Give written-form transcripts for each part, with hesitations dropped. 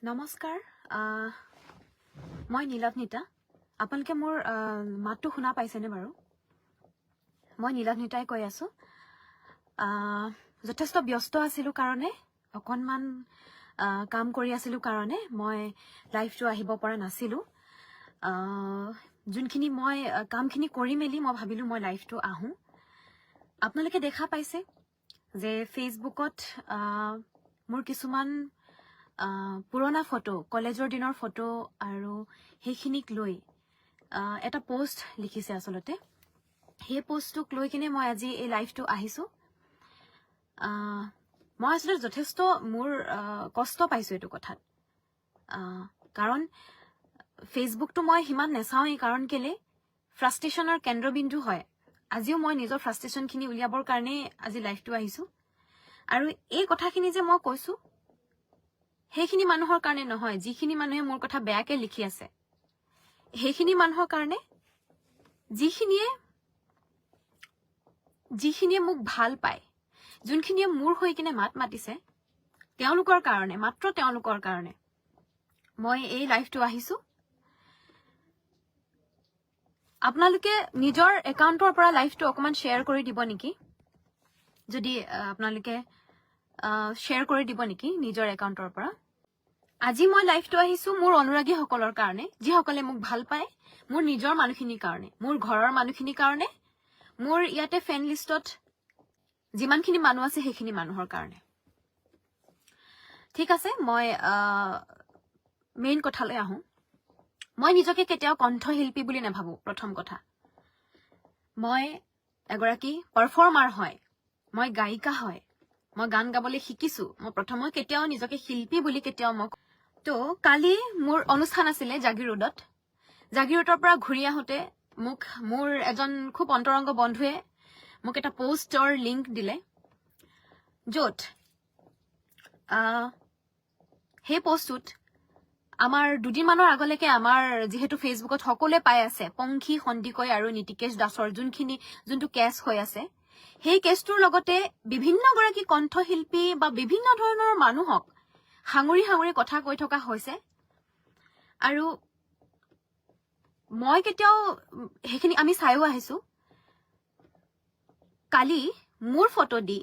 নমস্কাৰ মই নীলভনীতা আপোনালোকে মোৰ মাতটো শুনা পাইছেনে বাৰু মই নীলভনীতাই কৈ আছো যথেষ্ট ব্যস্ত আছিলো কাৰণে অকনমান কাম কৰি আছিলো কাৰণে মই লাইভটো আহিব পৰা নাছিলো যোনখিনি মই কামখিনি কৰি মেলি মই ভাবিলো মই লাইভটো আহো আপোনালোকে দেখা পাইছে যে ফেচবুকত মোৰ কিছুমান পুৰণা ফটো কলেজৰ দিনৰ ফটো আৰু সেইখিনিক লৈ এটা পোষ্ট লিখিছে আসলতে সেই পোষ্টটোক লৈ কিনে মই আজি এই লাইভটো আহিছো মই আসলতে যথেষ্ট মোৰ কষ্ট পাইছো এইটো কথাত কাৰণ ফেচবুকটো মই হিমান নেচাওঁই কাৰণ কেলে ফ্ৰাষ্ট্ৰেশ্যনৰ কেন্দ্ৰবিন্দু হয় আজিও মই নিজৰ ফ্ৰাষ্ট্ৰেশ্যনখিনি উলিয়াবৰ কাৰণে আজি লাইভটো আহিছো আৰু এই কথাখিনি যে মই কৈছো সেইখিনি মানুহৰ কাৰণে নহয় যিখিনি মানুহে মোৰ কথা বেয়াকে লিখি আছে সেইখিনি মানুহৰ কাৰণে যিখিনিয়ে মোক ভাল পায় যোনখিনিয়ে মোৰ হৈ কিনে মাত মাতিছে তেওঁলোকৰ কাৰণে মাত্ৰ তেওঁলোকৰ কাৰণে মই এই লাইভটো আহিছো আপোনালোকে নিজৰ একাউণ্টৰ পৰা লাইভটো অকমান শ্বেয়াৰ কৰি দিব নেকি যদি আপোনালোকে শ্বেয়াৰ কৰি দিব নেকি নিজৰ একাউণ্টৰ পৰা আজি মই লাইভটো আহিছো মোৰ অনুৰাগীসকলৰ কাৰণে যিসকলে মোক ভাল পায় মোৰ নিজৰ মানুহখিনিৰ কাৰণে মোৰ ঘৰৰ মানুহখিনিৰ কাৰণে মোৰ ইয়াতে ফেন লিষ্টত যিমানখিনি মানুহ আছে সেইখিনি মানুহৰ কাৰণে ঠিক আছে মই মেইন কথালৈ আহো মই নিজকে কেতিয়াও কণ্ঠশিল্পী বুলি নাভাবো প্ৰথম কথা মই এগৰাকী পাৰফৰ্মাৰ হয় মই গায়িকা হয় মই গান গাবলৈ শিকিছো মই প্ৰথমে কেতিয়াও নিজকে শিল্পী বুলি কেতিয়াও মই তো কালি মোৰ অনুষ্ঠান আছিলে জাগিৰোডৰ পৰা ঘূৰি আহোতে মোৰ এজন খুব অন্তৰংগ বন্ধুৱে মোক এটা পোষ্টৰ লিংক দিলে য'ত সেই পোষ্টটোত আমাৰ দুদিনমানৰ আগলৈকে আমাৰ যিহেতু ফেচবুকত সকলোৱে পাই আছে পংখী সন্দিকৈ আৰু নীতিকেশ দাসৰ যোনটো কেছ হৈ আছে সেই কেছটোৰ লগতে বিভিন্নগৰাকী কণ্ঠশিল্পী বা বিভিন্ন ধৰণৰ মানুহক হাঙুৰি কথা কৈ থকা হৈছে আৰু মই কেতিয়াও সেইখিনি আমি চাইও আহিছো কালি মোৰ ফটো দি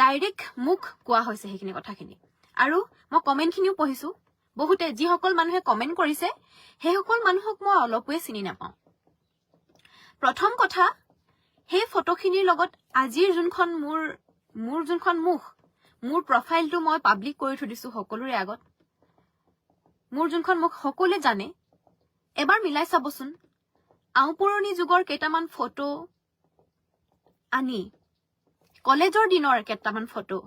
ডাইৰেক্ট মোক কোৱা হৈছে সেইখিনি কথাখিনি আৰু মই কমেণ্টখিনিও পঢ়িছো বহুতে যিসকল মানুহে কমেণ্ট কৰিছে সেইসকল মানুহক মই অলপোৱে চিনি নাপাওঁ প্ৰথম কথা সেই ফটোখিনিৰ লগত আজিৰ যোনখন মোৰ যোনখন মোৰ প্ৰফাইলটো মই পাব্লিক কৰি থৈ দিছো সকলোৰে আগত মোৰ যোনখন মুখ সকলোৱে জানে এবাৰ মিলাই চাবচোন আওপুৰণি যুগৰ কেইটামান ফটো আনি কলেজৰ দিনৰ কেইটামান ফটো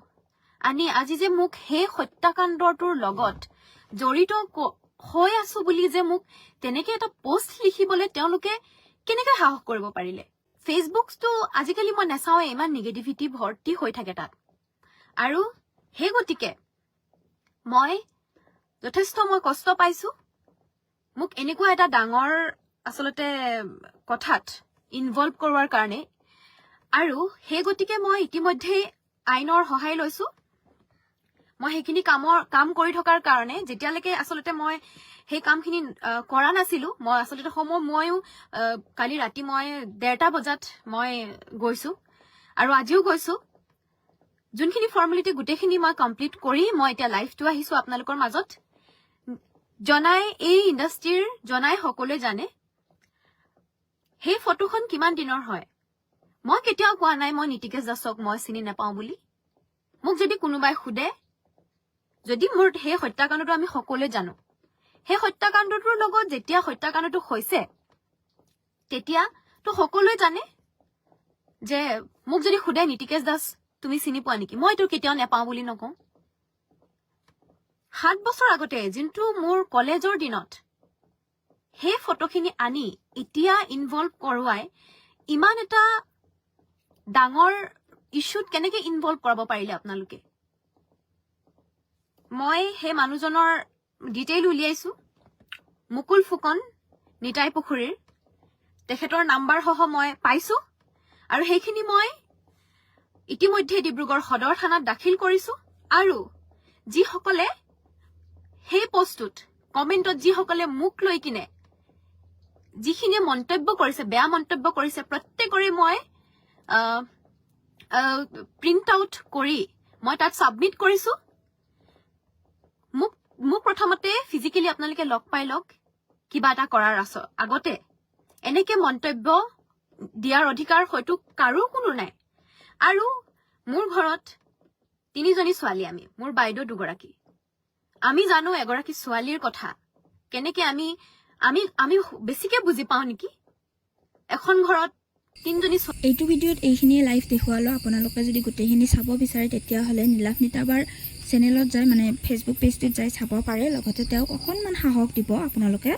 আনি আজি যে মোক সেই হত্যাকাণ্ডটোৰ লগত জড়িত হৈ আছো বুলি যে মোক তেনেকে এটা পোষ্ট লিখিবলৈ তেওঁলোকে কেনেকৈ সাহস কৰিব পাৰিলে ফেচবুকটো আজিকালি মই নাচাওঁৱে ইমান নিগেটিভিটি ভৰ্তি হৈ থাকে তাত আৰু সেই গতিকে মই যথেষ্ট কষ্ট পাইছো মোক এনেকুৱা এটা ডাঙৰ আসলতে কথাত ইনভলভ কৰোৱাৰ কাৰণে আৰু সেই গতিকে মই ইতিমধ্যে আইনৰ সহায় লৈছো মই সেইখিনি কাম কৰি থকাৰ কাৰণে যেতিয়ালৈকে আসলতে মই সেই কামখিনি কৰা নাছিলো মই আসলতে ময়ো কালি ৰাতি মই 1:30 বজাত মই গৈছো আৰু আজিও গৈছো যোনখিনি ফৰ্মেলিটি গোটেইখিনি মই কমপ্লিট কৰি মই এতিয়া লাইভটো আহিছো আপোনালোকৰ মাজত এই ইণ্ডাষ্ট্ৰিৰ সকলোৱে জানে সেই ফটোখন কিমান দিনৰ হয় মই কেতিয়াও কোৱা নাই মই নীতিকেশ দাসক মই চিনি নাপাওঁ বুলি মোক যদি কোনোবাই সোধে যদি মোৰ সেই হত্যাকাণ্ডটো আমি সকলোৱে জানো সেই হত্যাকাণ্ডটোৰ লগত যেতিয়া হত্যাকাণ্ডটো হৈছে তেতিয়া তো সকলোৱে জানে যে মোক যদি সোধে নীতিকেশ দাস তুমি চিনি পোৱা নেকি মই তো কেতিয়াও নাপাওঁ বুলি নকওঁ 7 বছৰ আগতে যোনটো মোৰ কলেজৰ দিনত সেই ফটোখিনি আনি এতিয়া ইনভলভ কৰোৱাই ইমান এটা ডাঙৰ ইস্যুত কেনেকৈ ইনভলভ কৰাব পাৰিলে আপোনালোকে মই সেই মানুহজনৰ ডিটেইল উলিয়াইছো মুকুল ফুকন নিতাই পুখুৰীৰ তেখেতৰ নাম্বাৰ সহ মই পাইছো আৰু সেইখিনি মই ইতিমধ্যে ডিব্ৰুগড় সদৰ থানাত দাখিল কৰিছো আৰু যিসকলে সেই পোষ্টটোত কমেণ্টত যিসকলে মোক লৈ কিনে যিখিনিয়ে মন্তব্য কৰিছে, বেয়া মন্তব্য কৰিছে, প্ৰত্যেকৰে মই প্ৰিণ্ট আউট কৰি মই তাত ছাবমিট কৰিছো। মোক প্ৰথমতে ফিজিকেলি আপোনালোকে লগ পাই লওক কিবা এটা কৰাৰ আগতে। এনেকে মন্তব্য দিয়াৰ অধিকাৰ হয়তো কাৰো কোনো নাই। আৰু মোৰ ঘৰত 3জনী ছোৱালী, মোৰ বাইদেউ 2গৰাকী। আমি জানো এগৰাকী ছোৱালীৰ কথা কেনেকে আমি বেছিকে বুজি পাওঁ নেকি। এখন ঘৰত 3জনী। এইটো ভিডিঅ'ত এইখিনিয়ে লাইভ দেখুৱালো। আপোনালোকে যদি গোটেইখিনি চাব বিচাৰে তেতিয়াহ'লে নীলাভনীতা বাৰ চেনেলত যায়, মানে ফেচবুক পেজটোত যাই চাব পাৰে। লগতে তেওঁক অকণমান সাহস দিব আপোনালোকে।